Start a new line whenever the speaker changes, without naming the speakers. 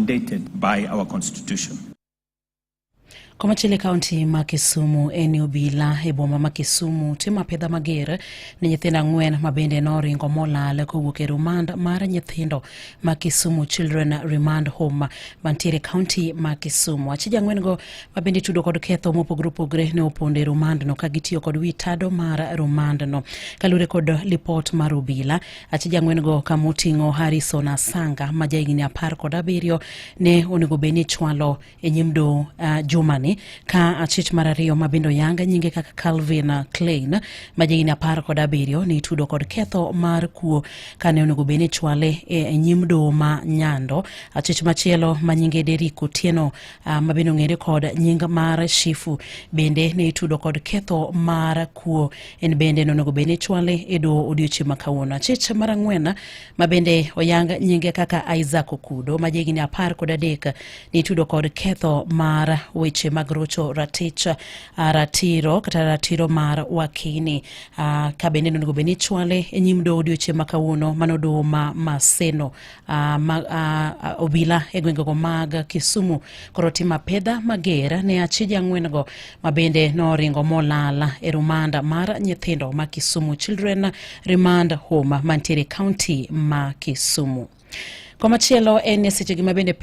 mandated by our constitution.
Komachile County ma Kisumu eneo bila eboma ma Kisumu tima pedha mager ni nyithindo ang'wen mabende noringo molal kowuok e rumand mar nyithindo ma Kisumu Children Remand Home mantiere County ma Kisumu. Achije ang'wen go mabende tudo kod ketho mopogore opogore ne oponde rumand no kagitiyo kod witado mar rumand no. Kalure kod report mar obila, achije ang'wen go kamoting'o Harrison Asanga ma jahigni 17 ne onego beni chwalo e nyimdo jumani ka achich mar ariyo mabindo yanga nyinge kaka Calvin Klein ma jahigni 17 ni tudo kod ketho mar kuo kane onego beni chwale e nyimdo ma Nyando. Achich machielo ma nyinge Derrick Otieno mabino ng'ere kod nying mar Shifu bende ne tudo kod ketho mar kuo en bende onego beni chwale e do odiochieng' ma kawuono. Achich mar ang'wen mabende oyang nyinge kaka Isaac Okudo ma jahigni 13 ni tudo kod ketho mar weche mag rocho ratiro mar wakini ka bende onego beni chwale e nyim do odiochieng' ma kawuono manodo ma Maseno obila e gwengego mag Kisumu koro tima pedha mager ne achije ang'wen go mabende noringo molal e rumanda mar nyithindo ma Kisumu Children Remand Home mantiere County ma Kisumu. Komachielo en seche gi mabende